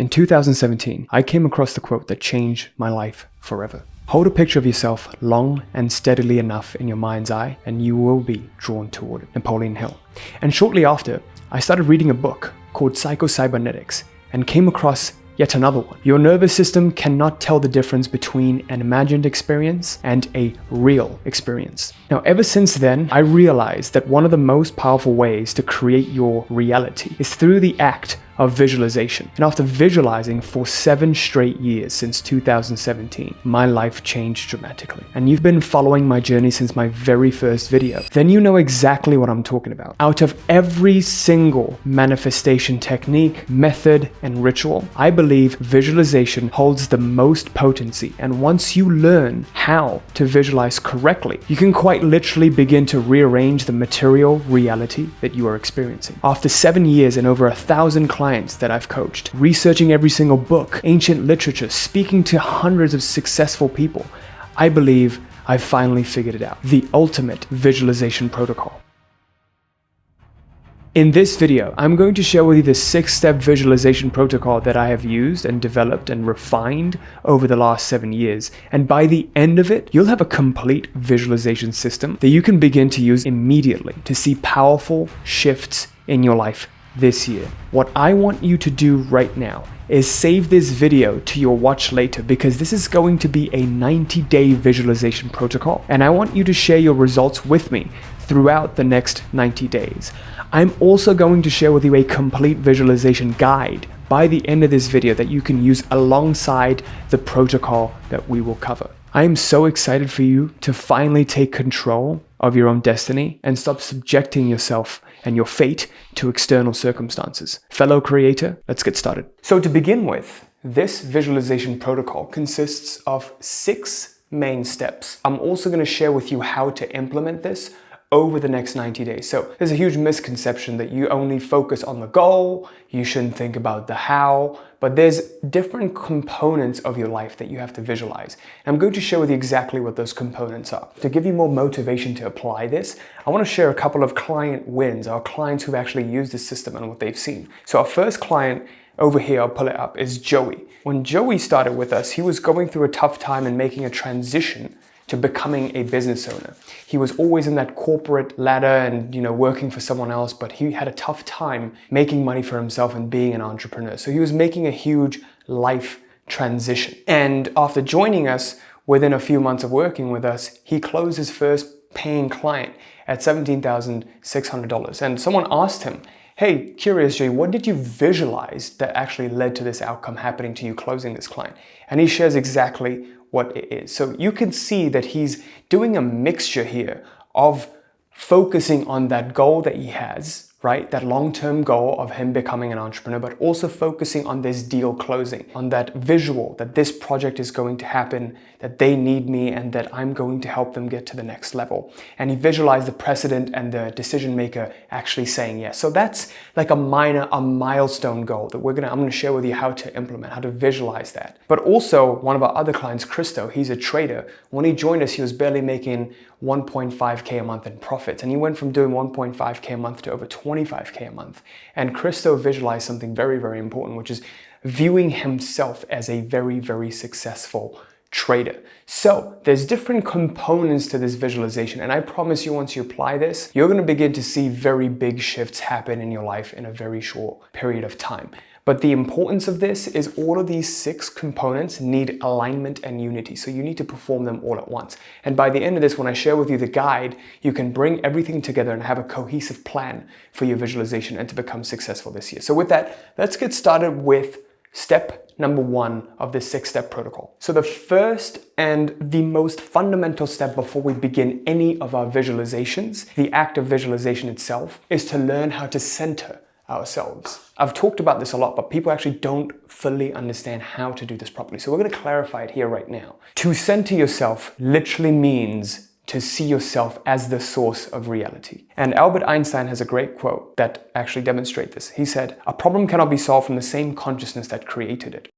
In 2017, I came across the quote that changed my life forever. Hold a picture of yourself long and steadily enough in your mind's eye, and you will be drawn toward it. Napoleon Hill. And shortly after, I started reading a book called Psycho-Cybernetics and came across yet another one. Your nervous system cannot tell the difference between an imagined experience and a real experience. Now, ever since then, I realized that one of the most powerful ways to create your reality is through the act of visualization. And after visualizing for 7 straight years since 2017, my life changed dramatically. And you've been following my journey since my very first video, then you know exactly what I'm talking about. Out of every single manifestation technique, method, and ritual, I believe visualization holds the most potency. And once you learn how to visualize correctly, you can quite literally begin to rearrange the material reality that you are experiencing. After 7 years and over 1,000 clients that I've coached, researching every single book, ancient literature, speaking to hundreds of successful people, I believe I've finally figured it out. The ultimate visualization protocol. In this video, I'm going to share with you the 6-step visualization protocol that I have used and developed and refined over the last 7 years. And by the end of it, you'll have a complete visualization system that you can begin to use immediately to see powerful shifts in your life this year. What I want you to do right now is save this video to your watch later, because this is going to be a 90-day visualization protocol, and I want you to share your results with me throughout the next 90 days. I'm also going to share with you a complete visualization guide by the end of this video that you can use alongside the protocol that we will cover. I am so excited for you to finally take control of your own destiny and stop subjecting yourself and your fate to external circumstances. Fellow creator, let's get started. So to begin with, this visualization protocol consists of 6 main steps. I'm also going to share with you how to implement this over the next 90 days. So there's a huge misconception that you only focus on the goal, you shouldn't think about the how, but there's different components of your life that you have to visualize. And I'm going to share with you exactly what those components are. To give you more motivation to apply this, I want to share a couple of client wins, our clients who've actually used this system and what they've seen. So our first client over here, I'll pull it up, is Joey. When Joey started with us, he was going through a tough time and making a transition to becoming a business owner. He was always in that corporate ladder and, working for someone else, but he had a tough time making money for himself and being an entrepreneur. So he was making a huge life transition. And after joining us, within a few months of working with us, he closed his first paying client at $17,600. And someone asked him, hey, curious Jay, what did you visualize that actually led to this outcome happening to you closing this client? And he shares exactly what it is. So you can see that he's doing a mixture here of focusing on that goal that he has, right? That long-term goal of him becoming an entrepreneur, but also focusing on this deal closing, on that visual that this project is going to happen, that they need me and that I'm going to help them get to the next level. And he visualized the precedent and the decision maker actually saying yes. So that's like a milestone goal that I'm going to share with you how to implement, how to visualize that. But also one of our other clients, Christo, he's a trader. When he joined us, he was barely making 1.5K a month in profits. And he went from doing 1.5K a month to over 25K a month. And Christo visualized something very, very important, which is viewing himself as a very, very successful trader. So there's different components to this visualization. And I promise you, once you apply this, you're going to begin to see very big shifts happen in your life in a very short period of time. But the importance of this is all of these 6 components need alignment and unity. So you need to perform them all at once. And by the end of this, when I share with you the guide, you can bring everything together and have a cohesive plan for your visualization and to become successful this year. So with that, let's get started with step number 1 of this 6-step protocol. So the first and the most fundamental step before we begin any of our visualizations, the act of visualization itself, is to learn how to center ourselves. I've talked about this a lot, but people actually don't fully understand how to do this properly. So we're going to clarify it here right now. To center yourself literally means to see yourself as the source of reality. And Albert Einstein has a great quote that actually demonstrates this. He said, "A problem cannot be solved from the same consciousness that created it."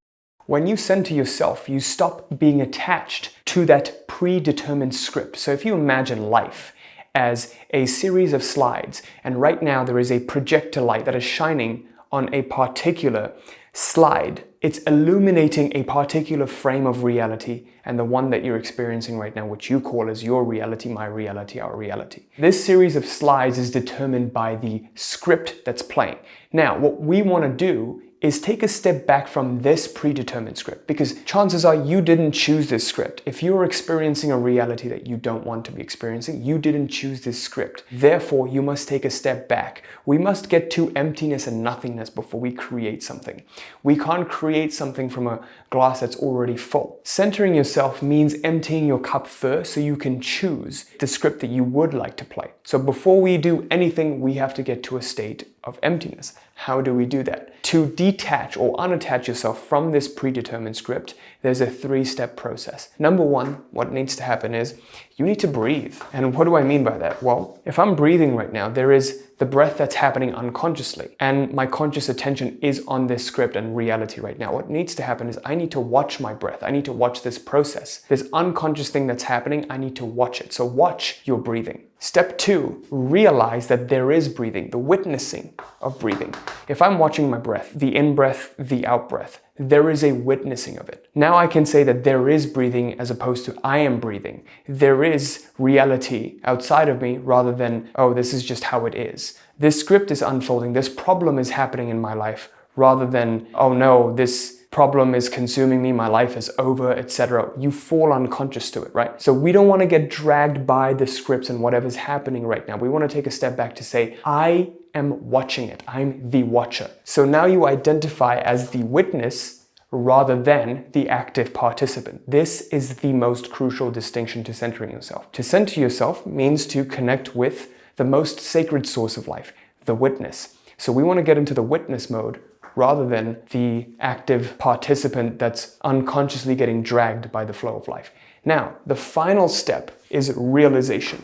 When you center yourself, you stop being attached to that predetermined script. So if you imagine life as a series of slides, and right now there is a projector light that is shining on a particular slide It's illuminating a particular frame of reality, and the one that you're experiencing right now, which you call as your reality, my reality, our reality. This series of slides is determined by the script that's playing. Now, what we want to do is take a step back from this predetermined script, because chances are you didn't choose this script. If you're experiencing a reality that you don't want to be experiencing, you didn't choose this script. Therefore, you must take a step back. We must get to emptiness and nothingness before we create something. We can't create something from a glass that's already full. Centering yourself means emptying your cup first so you can choose the script that you would like to play. So before we do anything, we have to get to a state of emptiness. How do we do that? To detach or unattach yourself from this predetermined script, there's a 3-step process. Number 1, what needs to happen is you need to breathe. And what do I mean by that? Well, if I'm breathing right now, there is the breath that's happening unconsciously, and my conscious attention is on this script and reality right now. What needs to happen is I need to watch my breath. I need to watch this process. This unconscious thing that's happening, I need to watch it. So watch your breathing. Step 2, realize that there is breathing, the witnessing of breathing. If I'm watching my breath, the in-breath, the out-breath, there is a witnessing of it. Now I can say that there is breathing as opposed to I am breathing. There is reality outside of me rather than, oh, this is just how it is. This script is unfolding, this problem is happening in my life rather than, oh no, this problem is consuming me, my life is over, etc. You fall unconscious to it, right? So we don't want to get dragged by the scripts and whatever's happening right now. We want to take a step back to say, I am watching it. I'm the watcher. So now you identify as the witness rather than the active participant. This is the most crucial distinction to centering yourself. To center yourself means to connect with the most sacred source of life, the witness. So we want to get into the witness mode rather than the active participant that's unconsciously getting dragged by the flow of life. Now, the final step is realization.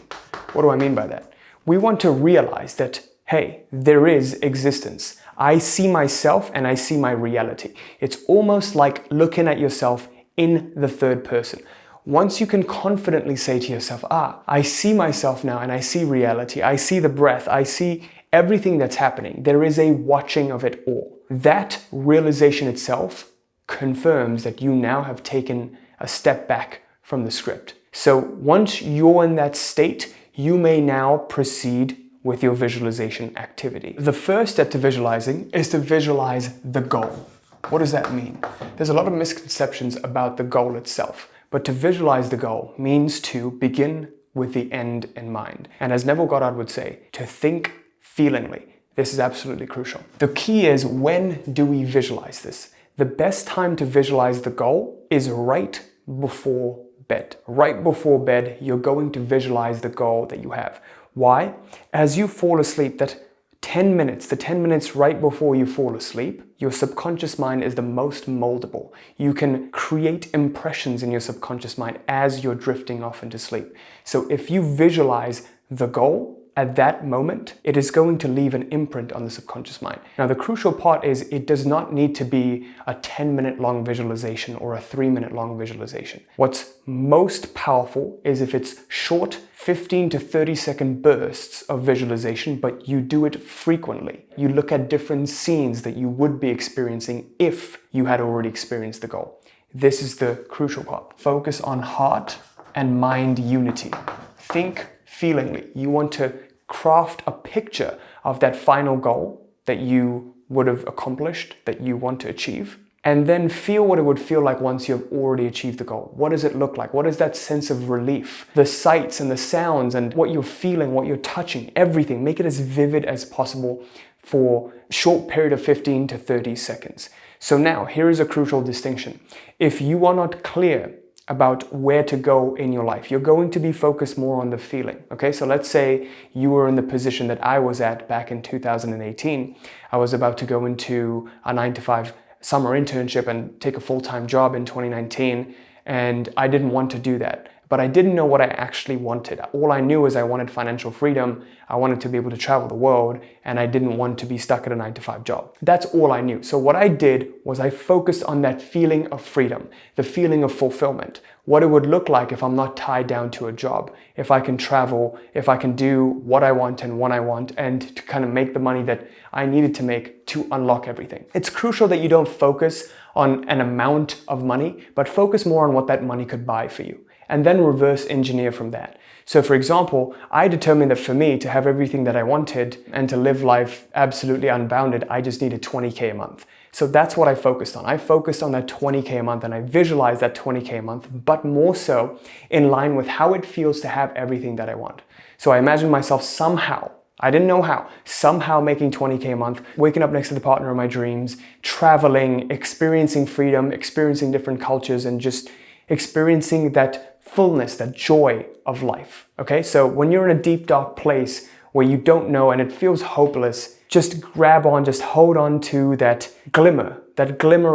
What do I mean by that? We want to realize that, hey, there is existence. I see myself and I see my reality. It's almost like looking at yourself in the third person. Once you can confidently say to yourself, I see myself now and I see reality, I see the breath, I see everything that's happening, there is a watching of it all. That realization itself confirms that you now have taken a step back from the script. So once you're in that state, you may now proceed with your visualization activity. The first step to visualizing is to visualize the goal. What does that mean? There's a lot of misconceptions about the goal itself, but to visualize the goal means to begin with the end in mind. And as Neville Goddard would say, to think feelingly. This is absolutely crucial. The key is, when do we visualize this? The best time to visualize the goal is right before bed. Right before bed, you're going to visualize the goal that you have. Why? As you fall asleep, the 10 minutes right before you fall asleep, your subconscious mind is the most moldable. You can create impressions in your subconscious mind as you're drifting off into sleep. So if you visualize the goal, at that moment, it is going to leave an imprint on the subconscious mind. Now, the crucial part is it does not need to be a 10-minute long visualization or a 3-minute long visualization. What's most powerful is if it's short 15 to 30-second bursts of visualization, but you do it frequently. You look at different scenes that you would be experiencing if you had already experienced the goal. This is the crucial part. Focus on heart and mind unity. Think feelingly. You want to craft a picture of that final goal that you would have accomplished, that you want to achieve, and then feel what it would feel like once you've already achieved the goal. What does it look like? What is that sense of relief? The sights and the sounds and what you're feeling, what you're touching, everything. Make it as vivid as possible for a short period of 15 to 30 seconds. So now, here is a crucial distinction. If you are not clear about where to go in your life, you're going to be focused more on the feeling. Okay, so let's say you were in the position that I was at back in 2018. I was about to go into a 9-to-5 summer internship and take a full-time job in 2019, and I didn't want to do that. But I didn't know what I actually wanted. All I knew is I wanted financial freedom, I wanted to be able to travel the world, and I didn't want to be stuck at a 9-to-5 job. That's all I knew. So what I did was I focused on that feeling of freedom, the feeling of fulfillment, what it would look like if I'm not tied down to a job, if I can travel, if I can do what I want and when I want, and to kind of make the money that I needed to make to unlock everything. It's crucial that you don't focus on an amount of money, but focus more on what that money could buy for you. And then reverse engineer from that. So for example, I determined that for me to have everything that I wanted and to live life absolutely unbounded, I just needed 20K a month. So that's what I focused on. I focused on that 20K a month and I visualized that 20K a month, but more so in line with how it feels to have everything that I want. So I imagined myself somehow, I didn't know how, somehow making 20K a month, waking up next to the partner of my dreams, traveling, experiencing freedom, experiencing different cultures, and just experiencing that fullness, that joy of life. Okay, so when you're in a deep, dark place where you don't know and it feels hopeless, just grab on, just hold on to that glimmer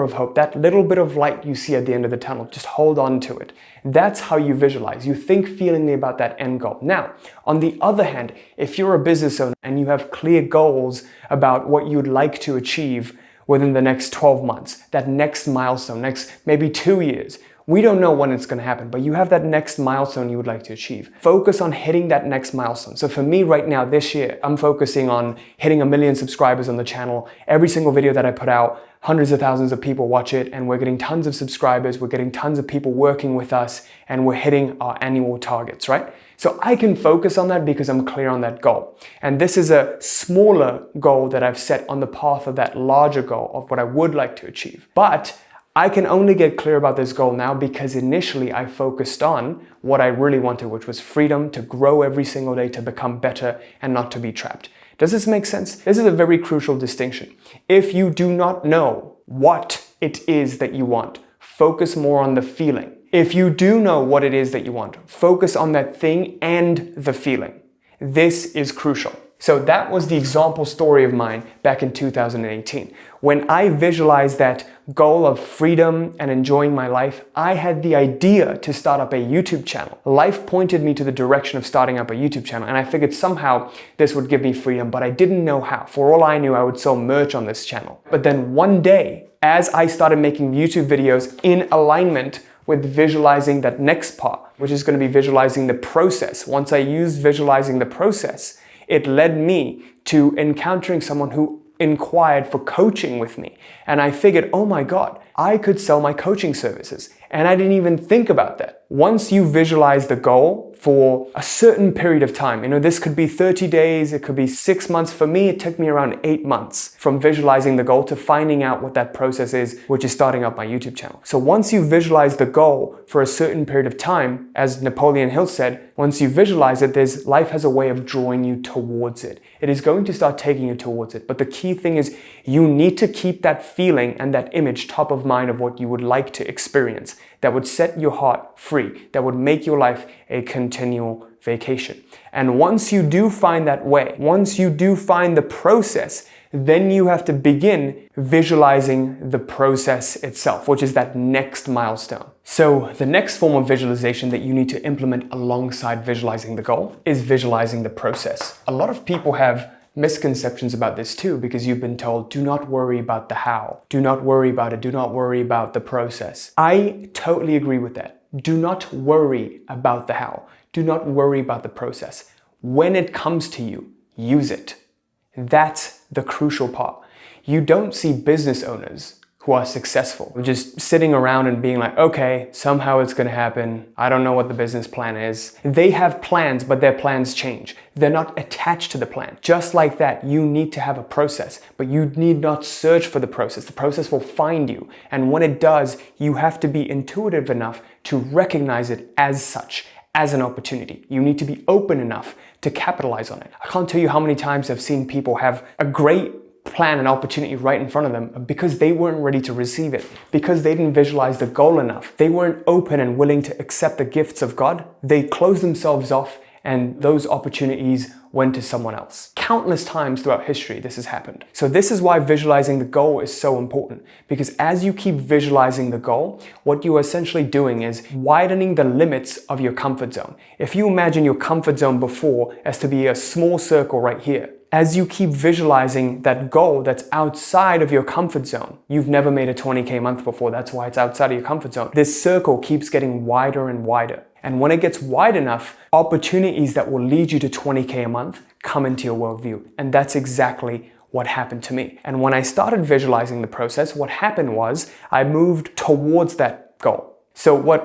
of hope, that little bit of light you see at the end of the tunnel. Just hold on to it. That's how you visualize. You think feelingly about that end goal. Now, on the other hand, if you're a business owner and you have clear goals about what you'd like to achieve within the next 12 months, that next milestone, next maybe 2 years, we don't know when it's going to happen, but you have that next milestone you would like to achieve. Focus on hitting that next milestone. So for me right now, this year, I'm focusing on hitting 1 million subscribers on the channel. Every single video that I put out, hundreds of thousands of people watch it, and we're getting tons of subscribers, we're getting tons of people working with us, and we're hitting our annual targets, right? So I can focus on that because I'm clear on that goal. And this is a smaller goal that I've set on the path of that larger goal of what I would like to achieve. But I can only get clear about this goal now because initially I focused on what I really wanted, which was freedom to grow every single day, to become better and not to be trapped. Does this make sense? This is a very crucial distinction. If you do not know what it is that you want, focus more on the feeling. If you do know what it is that you want, focus on that thing and the feeling. This is crucial. So that was the example story of mine back in 2018. When I visualized that goal of freedom and enjoying my life, I had the idea to start up a YouTube channel. Life pointed me to the direction of starting up a YouTube channel, and I figured somehow this would give me freedom, but I didn't know how. For all I knew, I would sell merch on this channel. But then one day, as I started making YouTube videos in alignment with visualizing that next part, which is going to be visualizing the process. Once I used visualizing the process, it led me to encountering someone who inquired for coaching with me. And I figured, oh my God, I could sell my coaching services. And I didn't even think about that. Once you visualize the goal for a certain period of time, this could be 30 days, it could be 6 months. For me, it took me around 8 months from visualizing the goal to finding out what that process is, which is starting up my YouTube channel. So once you visualize the goal for a certain period of time, as Napoleon Hill said, once you visualize it, life has a way of drawing you towards it. It is going to start taking you towards it. But the key thing is you need to keep that feeling and that image top of mind of what you would like to experience. That would set your heart free, that would make your life a continual vacation. And once you do find that way, once you do find the process, then you have to begin visualizing the process itself, which is that next milestone. So the next form of visualization that you need to implement alongside visualizing the goal is visualizing the process. A lot of people have misconceptions about this too, because you've been told, do not worry about the how. Do not worry about it. Do not worry about the process. I totally agree with that. Do not worry about the how. Do not worry about the process. When it comes to you, use it. That's the crucial part. You don't see business owners who are successful just sitting around and being like, okay, somehow it's going to happen. I don't know what the business plan is. They have plans, but their plans change. They're not attached to the plan. Just like that, you need to have a process, but you need not search for the process. The process will find you. And when it does, you have to be intuitive enough to recognize it as such, as an opportunity. You need to be open enough to capitalize on it. I can't tell you how many times I've seen people have a great plan and opportunity right in front of them because they weren't ready to receive it, because they didn't visualize the goal enough. They weren't open and willing to accept the gifts of God. They closed themselves off and those opportunities went to someone else. Countless times throughout history, this has happened. So this is why visualizing the goal is so important, because as you keep visualizing the goal, what you are essentially doing is widening the limits of your comfort zone. If you imagine your comfort zone before as to be a small circle right here, as you keep visualizing that goal that's outside of your comfort zone, you've never made a 20K a month before, that's why it's outside of your comfort zone. This circle keeps getting wider and wider. And when it gets wide enough, opportunities that will lead you to 20K a month come into your worldview. And that's exactly what happened to me. And when I started visualizing the process, what happened was I moved towards that goal. So what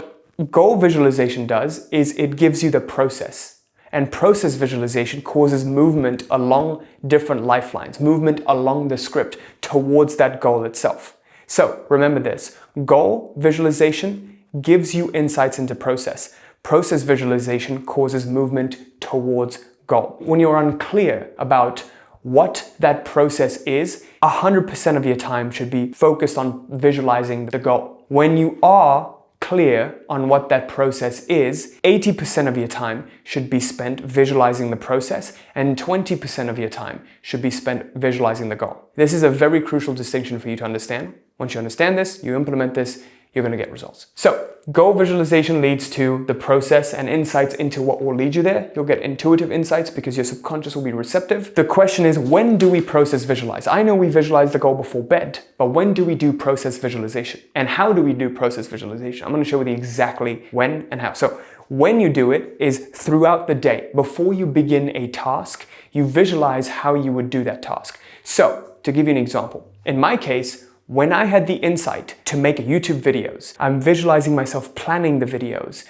goal visualization does is it gives you the process. And process visualization causes movement along different lifelines, movement along the script towards that goal itself. So remember this, goal visualization gives you insights into process. Process visualization causes movement towards goal. When you're unclear about what that process is, 100% of your time should be focused on visualizing the goal. When you are clear on what that process is, 80% of your time should be spent visualizing the process and 20% of your time should be spent visualizing the goal. This is a very crucial distinction for you to understand. Once you understand this, you implement this, you're going to get results. So goal visualization leads to the process and insights into what will lead you there. You'll get intuitive insights because your subconscious will be receptive. The question is, when do we process visualize? I know we visualize the goal before bed, but when do we do process visualization? And how do we do process visualization? I'm going to show you exactly when and how. So when you do it is throughout the day. Before you begin a task, you visualize how you would do that task. So to give you an example, in my case, when I had the insight to make YouTube videos, I'm visualizing myself planning the videos,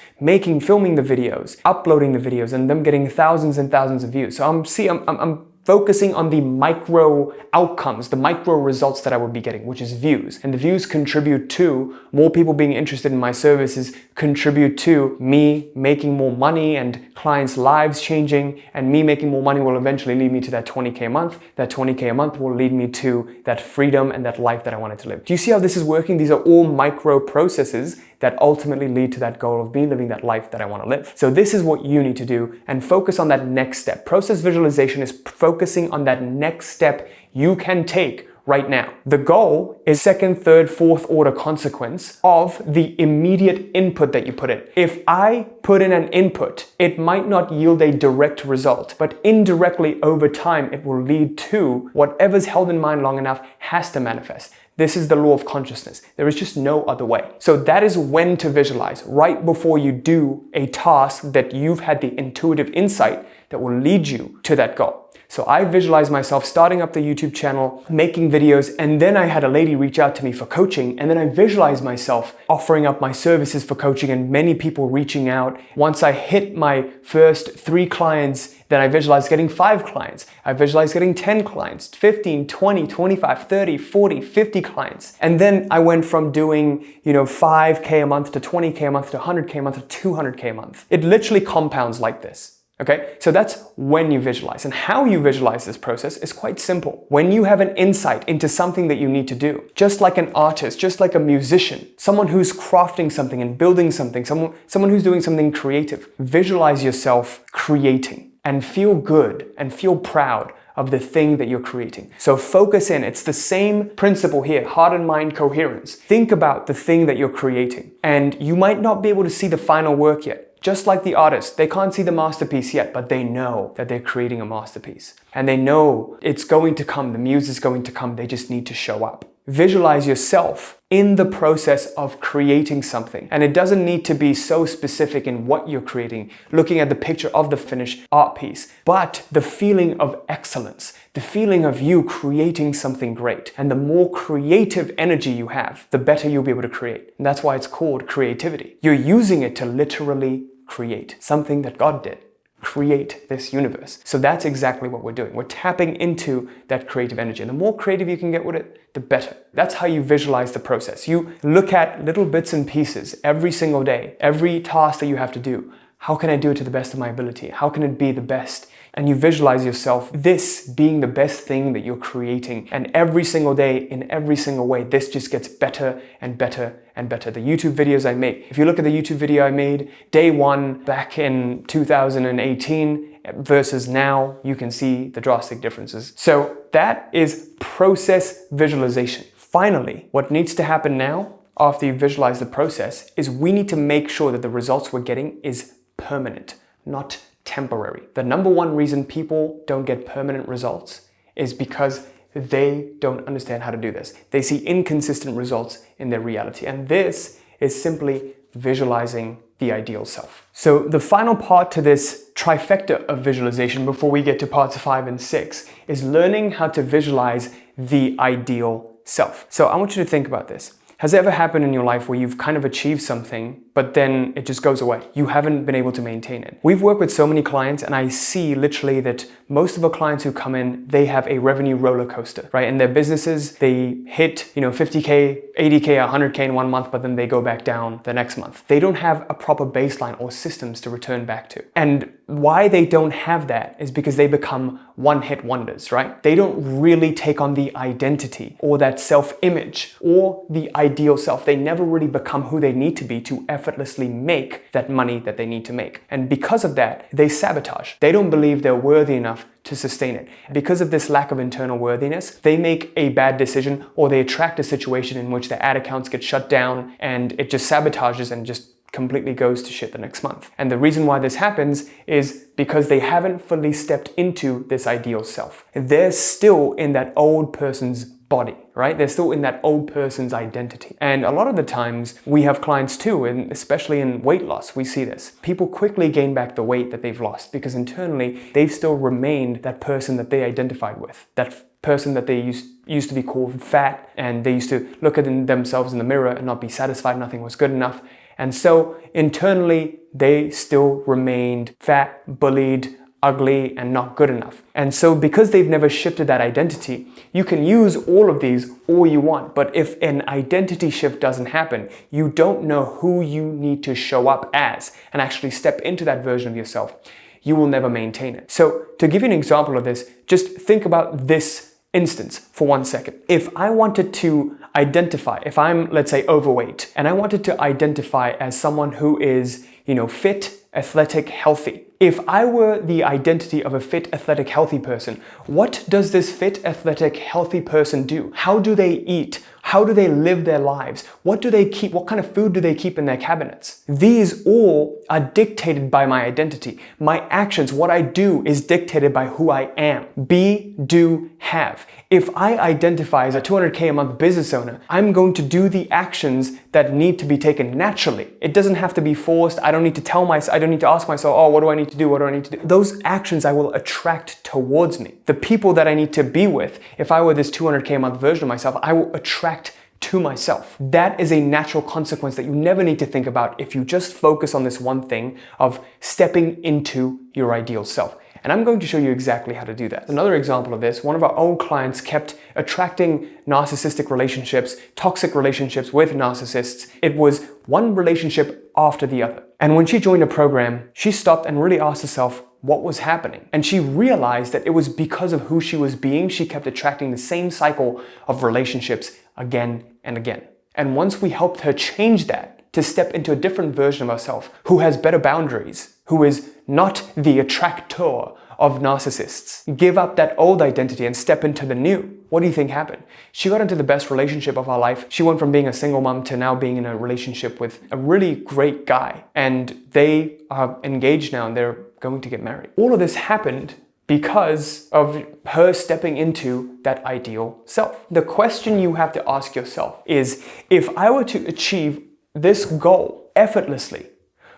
filming the videos, uploading the videos, and them getting thousands and thousands of views. So I'm focusing on the micro outcomes, the micro results that I would be getting, which is views. And the views contribute to more people being interested in my services, contribute to me making more money and clients' lives changing, and me making more money will eventually lead me to that 20K a month. That 20K a month will lead me to that freedom and that life that I wanted to live. Do you see how this is working? These are all micro processes that ultimately lead to that goal of me living that life that I want to live. So this is what you need to do and focus on that next step. Process visualization is focusing on that next step you can take right now. The goal is second, third, fourth order consequence of the immediate input that you put in. If I put in an input, it might not yield a direct result, but indirectly over time, it will lead to whatever's held in mind long enough has to manifest. This is the law of consciousness. There is just no other way. So that is when to visualize, right before you do a task that you've had the intuitive insight that will lead you to that goal. So I visualized myself starting up the YouTube channel, making videos, and then I had a lady reach out to me for coaching, and then I visualized myself offering up my services for coaching and many people reaching out. Once I hit my first 3 clients, then I visualized getting 5 clients. I visualized getting 10 clients, 15, 20, 25, 30, 40, 50 clients. And then I went from doing, 5K a month to 20K a month to 100K a month to 200K a month. It literally compounds like this. Okay, so that's when you visualize. And how you visualize this process is quite simple. When you have an insight into something that you need to do, just like an artist, just like a musician, someone who's crafting something and building something, someone who's doing something creative, visualize yourself creating and feel good and feel proud of the thing that you're creating. So focus in. It's the same principle here, heart and mind coherence. Think about the thing that you're creating. And you might not be able to see the final work yet. Just like the artist, they can't see the masterpiece yet, but they know that they're creating a masterpiece. And they know it's going to come, the muse is going to come, they just need to show up. Visualize yourself in the process of creating something. And it doesn't need to be so specific in what you're creating, looking at the picture of the finished art piece, but the feeling of excellence, the feeling of you creating something great. And the more creative energy you have, the better you'll be able to create. And that's why it's called creativity. You're using it to literally create something that God did. Create this universe. So that's exactly what we're doing. We're tapping into that creative energy. And the more creative you can get with it, the better. That's how you visualize the process. You look at little bits and pieces every single day, every task that you have to do. How can I do it to the best of my ability? How can it be the best? And you visualize yourself, this being the best thing that you're creating. And every single day, in every single way, this just gets better and better and better. The YouTube videos I make, if you look at the YouTube video I made day 1 back in 2018 versus now, you can see the drastic differences. So that is process visualization. Finally, what needs to happen now after you visualize the process is we need to make sure that the results we're getting is permanent, not temporary. The number one reason people don't get permanent results is because they don't understand how to do this. They see inconsistent results in their reality. And this is simply visualizing the ideal self. So the final part to this trifecta of visualization before we get to parts 5 and 6 is learning how to visualize the ideal self. So I want you to think about this. Has it ever happened in your life where you've kind of achieved something, but then it just goes away? You haven't been able to maintain it. We've worked with so many clients, and I see literally that most of our clients who come in, they have a revenue roller coaster, right? In their businesses, they hit, 50K, 80K, 100K in one month, but then they go back down the next month. They don't have a proper baseline or systems to return back to. And why they don't have that is because they become one-hit wonders, right? They don't really take on the identity or that self-image or the ideal self. They never really become who they need to be to effortlessly make that money that they need to make. And because of that, they sabotage. They don't believe they're worthy enough to sustain it. Because of this lack of internal worthiness, they make a bad decision or they attract a situation in which their ad accounts get shut down and it just sabotages and just completely goes to shit the next month. And the reason why this happens is because they haven't fully stepped into this ideal self. They're still in that old person's body, right? They're still in that old person's identity. And a lot of the times we have clients too, and especially in weight loss, we see this. People quickly gain back the weight that they've lost because internally they've still remained that person that they identified with, that person that they used to be called fat, and they used to look at themselves in the mirror and not be satisfied, nothing was good enough. And so internally, they still remained fat, bullied, ugly, and not good enough. And so because they've never shifted that identity, you can use all of these all you want. But if an identity shift doesn't happen, you don't know who you need to show up as and actually step into that version of yourself, you will never maintain it. So to give you an example of this, just think about this instance for 1 second. If I wanted to identify, if I'm, let's say, overweight, and I wanted to identify as someone who is, fit, athletic, healthy. If I were the identity of a fit, athletic, healthy person, what does this fit, athletic, healthy person do? How do they eat? How do they live their lives? What do they keep? What kind of food do they keep in their cabinets? These all are dictated by my identity. My actions, what I do, is dictated by who I am. Be, do, have. If I identify as a 200K a month business owner, I'm going to do the actions that need to be taken naturally. It doesn't have to be forced. I don't need to I don't need to ask myself, oh, what do I need to do? What do I need to do? Those actions I will attract towards me. The people that I need to be with, if I were this 200K a month version of myself, I will attract to myself. That is a natural consequence that you never need to think about if you just focus on this one thing of stepping into your ideal self. And I'm going to show you exactly how to do that. Another example of this, one of our old clients kept attracting narcissistic relationships, toxic relationships with narcissists. It was one relationship after the other. And when she joined a program, she stopped and really asked herself what was happening. And she realized that it was because of who she was being. She kept attracting the same cycle of relationships again and again. And once we helped her change that to step into a different version of herself, who has better boundaries, who is not the attractor of narcissists, give up that old identity and step into the new, what do you think happened? She got into the best relationship of her life. She went from being a single mom to now being in a relationship with a really great guy. And they are engaged now and they're going to get married. All of this happened because of her stepping into that ideal self. The question you have to ask yourself is, if I were to achieve this goal effortlessly,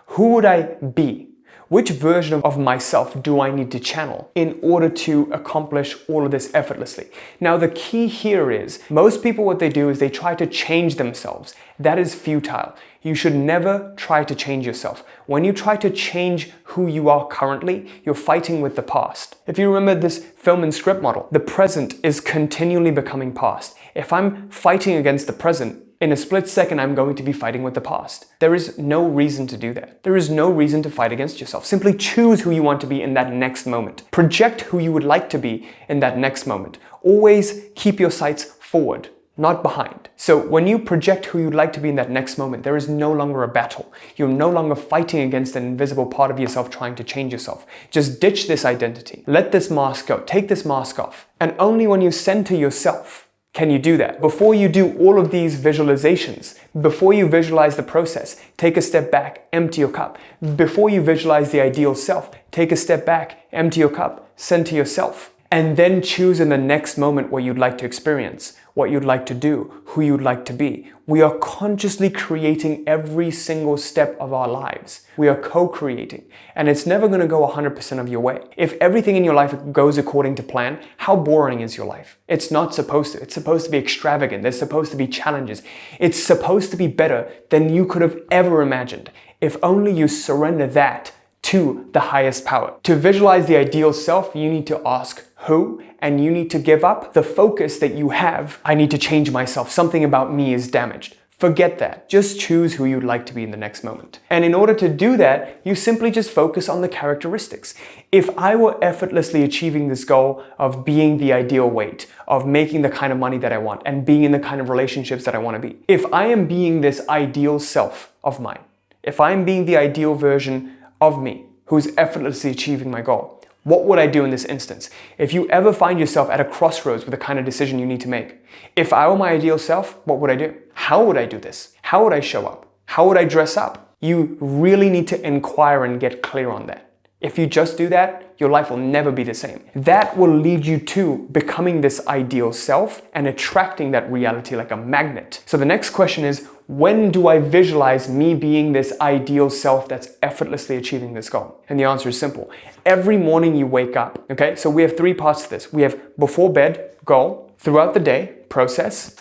who would I be? Which version of myself do I need to channel in order to accomplish all of this effortlessly? Now, the key here is, most people, what they do is they try to change themselves. That is futile. You should never try to change yourself. When you try to change who you are currently, you're fighting with the past. If you remember this film and script model, the present is continually becoming past. If I'm fighting against the present, in a split second, I'm going to be fighting with the past. There is no reason to do that. There is no reason to fight against yourself. Simply choose who you want to be in that next moment. Project who you would like to be in that next moment. Always keep your sights forward, not behind. So when you project who you'd like to be in that next moment, there is no longer a battle. You're no longer fighting against an invisible part of yourself trying to change yourself. Just ditch this identity. Let this mask go. Take this mask off. And only when you center yourself can you do that. Before you do all of these visualizations, before you visualize the process, take a step back, empty your cup. Before you visualize the ideal self, take a step back, empty your cup, center yourself. and then choose in the next moment what you'd like to experience, what you'd like to do, who you'd like to be. We are consciously creating every single step of our lives. We are co-creating, and it's never going to go 100% of your way. If everything in your life goes according to plan, how boring is your life? It's not supposed to. It's supposed to be extravagant. There's supposed to be challenges. It's supposed to be better than you could have ever imagined. If only you surrender that to the highest power. To visualize the ideal self, you need to ask who, and you need to give up the focus that you have. I need to change myself. Something about me is damaged. Forget that. Just choose who you'd like to be in the next moment. And in order to do that, you simply just focus on the characteristics. If I were effortlessly achieving this goal of being the ideal weight, of making the kind of money that I want, and being in the kind of relationships that I want to be, if I am being this ideal self of mine, if I'm being the ideal version of me, who's effortlessly achieving my goal, what would I do in this instance? If you ever find yourself at a crossroads with the kind of decision you need to make, if I were my ideal self, what would I do? How would I do this? How would I show up? How would I dress up? You really need to inquire and get clear on that. If you just do that, your life will never be the same. That will lead you to becoming this ideal self and attracting that reality like a magnet. So the next question is, when do I visualize me being this ideal self that's effortlessly achieving this goal? And the answer is simple. Every morning you wake up, okay? So we have three parts to this. We have before bed, goal, throughout the day, process,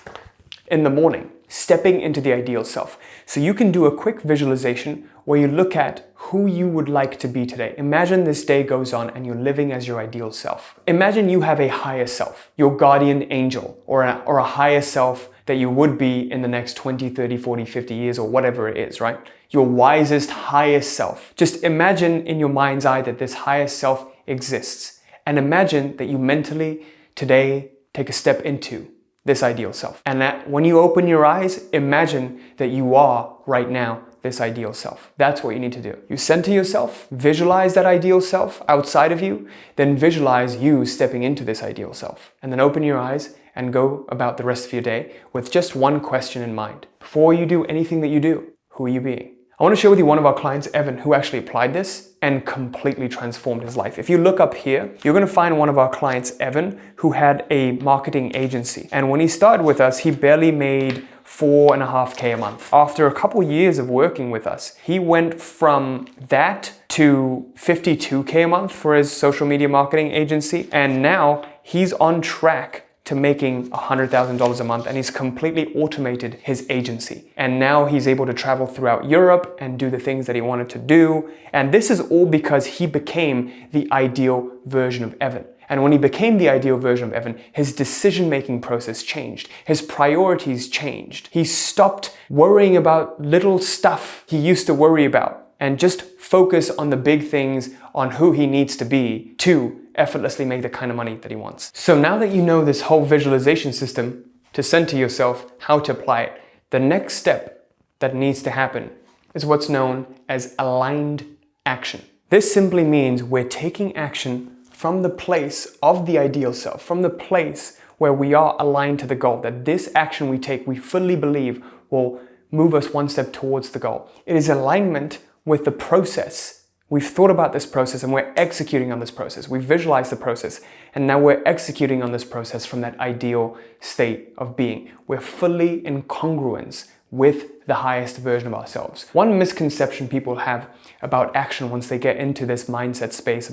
in the morning, stepping into the ideal self. So you can do a quick visualization where you look at who you would like to be today. Imagine this day goes on and you're living as your ideal self. Imagine you have a higher self, your guardian angel, or a higher self that you would be in the next 20, 30, 40, 50 years, or whatever it is, right? Your wisest, highest self. Just imagine in your mind's eye that this highest self exists. And imagine that you mentally today take a step into this ideal self. And that when you open your eyes, imagine that you are right now this ideal self. That's what you need to do. You center yourself, visualize that ideal self outside of you, then visualize you stepping into this ideal self. And then open your eyes and go about the rest of your day with just one question in mind. Before you do anything that you do, who are you being? I want to share with you one of our clients, Evan, who actually applied this and completely transformed his life. If you look up here, you're going to find one of our clients, Evan, who had a marketing agency. And when he started with us, he barely made $4.5K a month. After a couple years of working with us, he went from that to $52K a month for his social media marketing agency. And now he's on track to making $100,000 a month, and he's completely automated his agency. And now he's able to travel throughout Europe and do the things that he wanted to do. And this is all because he became the ideal version of Evan. And when he became the ideal version of Evan, his decision-making process changed. His priorities changed. He stopped worrying about little stuff he used to worry about and just focus on the big things, on who he needs to be to effortlessly make the kind of money that he wants. So now that you know this whole visualization system to center yourself, how to apply it, the next step that needs to happen is what's known as aligned action. This simply means we're taking action from the place of the ideal self, from the place where we are aligned to the goal, that this action we take, we fully believe will move us one step towards the goal. It is alignment with the process. We've thought about this process and we're executing on this process. We've visualized the process and now we're executing on this process from that ideal state of being. We're fully in congruence with the highest version of ourselves. One misconception people have about action once they get into this mindset space,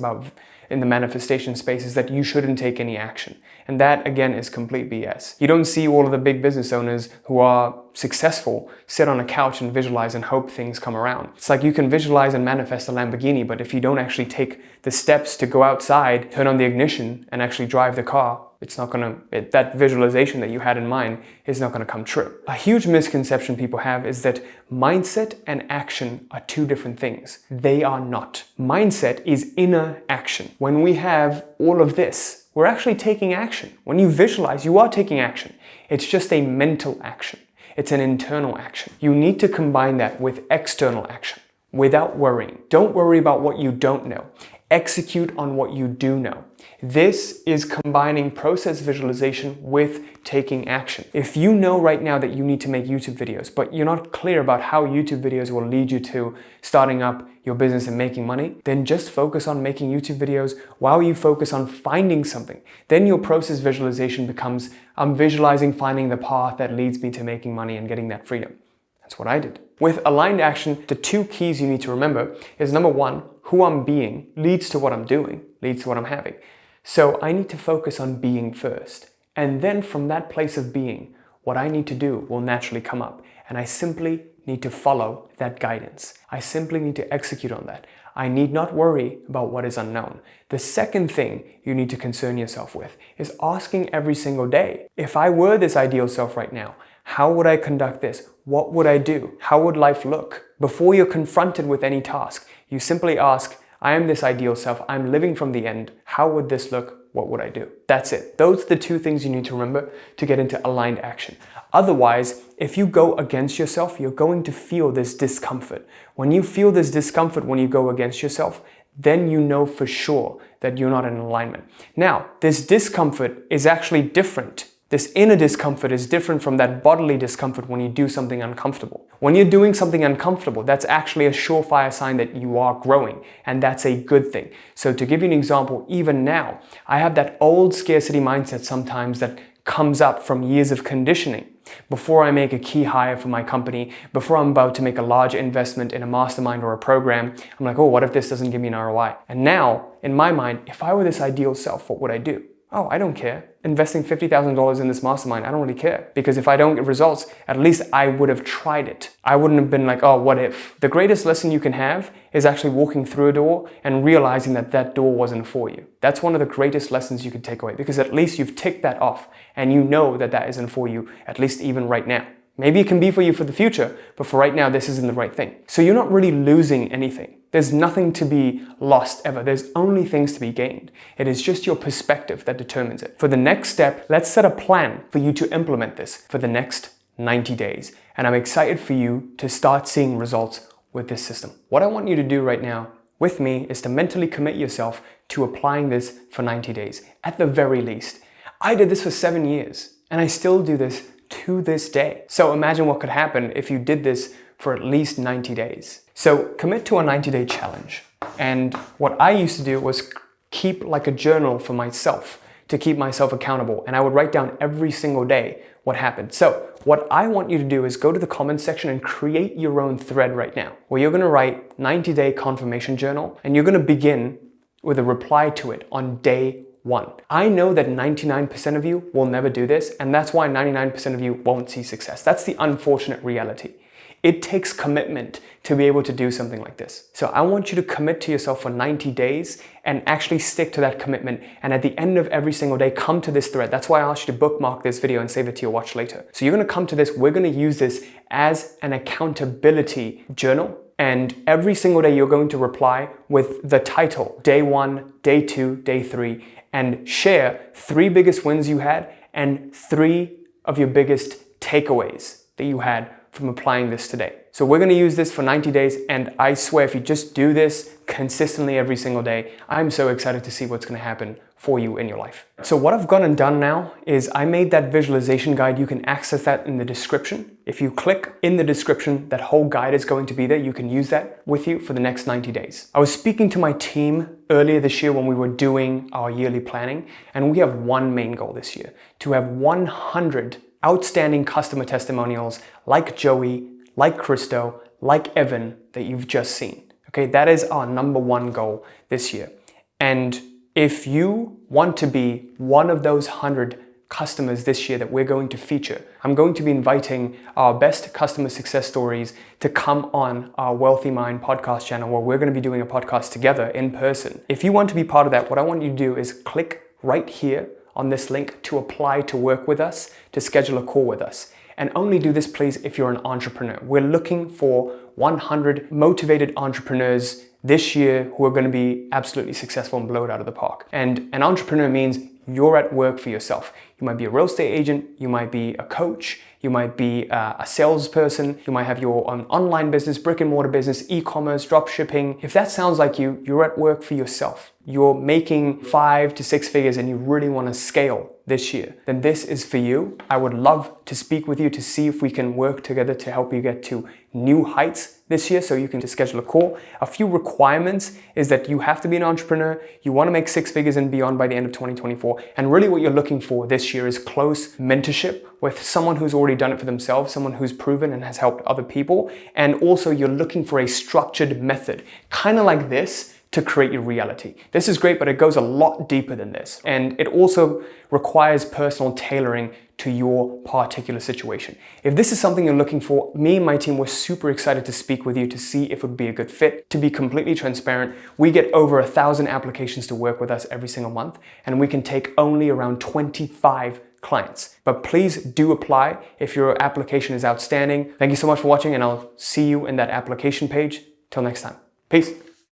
in the manifestation space, is that you shouldn't take any action. And that, again, is complete BS. You don't see all of the big business owners who are successful sit on a couch and visualize and hope things come around. It's like you can visualize and manifest a Lamborghini, but if you don't actually take the steps to go outside, turn on the ignition, and actually drive the car, that visualization that you had in mind is not gonna come true. A huge misconception people have is that mindset and action are two different things. They are not. Mindset is inner action. When we have all of this, we're actually taking action. When you visualize, you are taking action. It's just a mental action. It's an internal action. You need to combine that with external action without worrying. Don't worry about what you don't know. Execute on what you do know. This is combining process visualization with taking action. If you know right now that you need to make YouTube videos, but you're not clear about how YouTube videos will lead you to starting up your business and making money, then just focus on making YouTube videos while you focus on finding something. Then your process visualization becomes, I'm visualizing finding the path that leads me to making money and getting that freedom. That's what I did. With aligned action, the two keys you need to remember is number one, who I'm being leads to what I'm doing, leads to what I'm having. So I need to focus on being first. And then from that place of being, what I need to do will naturally come up. And I simply need to follow that guidance. I simply need to execute on that. I need not worry about what is unknown. The second thing you need to concern yourself with is asking every single day, if I were this ideal self right now, how would I conduct this? What would I do? How would life look? Before you're confronted with any task, you simply ask, I am this ideal self. I'm living from the end. How would this look? What would I do? That's it. Those are the two things you need to remember to get into aligned action. Otherwise, if you go against yourself, you're going to feel this discomfort. When you feel this discomfort when you go against yourself, then you know for sure that you're not in alignment. Now, this discomfort is actually different. This inner discomfort is different from that bodily discomfort when you do something uncomfortable. When you're doing something uncomfortable, that's actually a surefire sign that you are growing, and that's a good thing. So to give you an example, even now, I have that old scarcity mindset sometimes that comes up from years of conditioning. Before I make a key hire for my company, before I'm about to make a large investment in a mastermind or a program, I'm like, oh, what if this doesn't give me an ROI? And now, in my mind, if I were this ideal self, what would I do? Oh, I don't care. Investing $50,000 in this mastermind, I don't really care. Because if I don't get results, at least I would have tried it. I wouldn't have been like, oh, what if? The greatest lesson you can have is actually walking through a door and realizing that that door wasn't for you. That's one of the greatest lessons you can take away, because at least you've ticked that off and you know that that isn't for you, at least even right now. Maybe it can be for you for the future, but for right now, this isn't the right thing. So you're not really losing anything. There's nothing to be lost ever. There's only things to be gained. It is just your perspective that determines it. For the next step, let's set a plan for you to implement this for the next 90 days. And I'm excited for you to start seeing results with this system. What I want you to do right now with me is to mentally commit yourself to applying this for 90 days, at the very least. I did this for 7 years, and I still do this to this day. So imagine what could happen if you did this for at least 90 days. So commit to a 90-day challenge. And what I used to do was keep like a journal for myself to keep myself accountable. And I would write down every single day what happened. So what I want you to do is go to the comments section and create your own thread right now, where you're gonna write 90-day confirmation journal, and you're gonna begin with a reply to it on day 1. I know that 99% of you will never do this, and that's why 99% of you won't see success. That's the unfortunate reality. It takes commitment to be able to do something like this. So I want you to commit to yourself for 90 days and actually stick to that commitment. And at the end of every single day, come to this thread. That's why I asked you to bookmark this video and save it to your watch later. So you're gonna come to this, we're gonna use this as an accountability journal. And every single day you're going to reply with the title, day 1, day 2, day 3, and share 3 biggest wins you had and 3 of your biggest takeaways that you had from applying this today. So we're gonna use this for 90 days, and I swear if you just do this consistently every single day, I'm so excited to see what's gonna happen for you in your life. So what I've gone and done now is I made that visualization guide. You can access that in the description. If you click in the description, that whole guide is going to be there. You can use that with you for the next 90 days. I was speaking to my team earlier this year when we were doing our yearly planning, and we have one main goal this year, to have 100 outstanding customer testimonials like Joey, like Christo, like Evan that you've just seen. Okay, that is our number 1 goal this year. And if you want to be one of those 100 customers this year that we're going to feature, I'm going to be inviting our best customer success stories to come on our Wealthy Mind podcast channel, where we're going to be doing a podcast together in person. If you want to be part of that, what I want you to do is click right here on this link to apply to work with us, to schedule a call with us. And only do this, please, if you're an entrepreneur. We're looking for 100 motivated entrepreneurs this year who are going to be absolutely successful and blow it out of the park. And an entrepreneur means you're at work for yourself. You might be a real estate agent, you might be a coach, you might be a salesperson, you might have your own online business, brick and mortar business, e-commerce, drop shipping. If that sounds like you, you're at work for yourself. You're making 5 to 6 figures and you really want to scale this year, then this is for you. I would love to speak with you to see if we can work together to help you get to new heights this year. So you can just schedule a call. A few requirements is that you have to be an entrepreneur. You want to make 6 figures and beyond by the end of 2024. And really what you're looking for this year is close mentorship with someone who's already done it for themselves, someone who's proven and has helped other people. And also you're looking for a structured method, kind of like this, to create your reality. This is great, but it goes a lot deeper than this. And it also requires personal tailoring to your particular situation. If this is something you're looking for, me and my team were super excited to speak with you to see if it would be a good fit. To be completely transparent, we get over 1,000 applications to work with us every single month, and we can take only around 25 clients. But please do apply if your application is outstanding. Thank you so much for watching, and I'll see you in that application page. Till next time. Peace.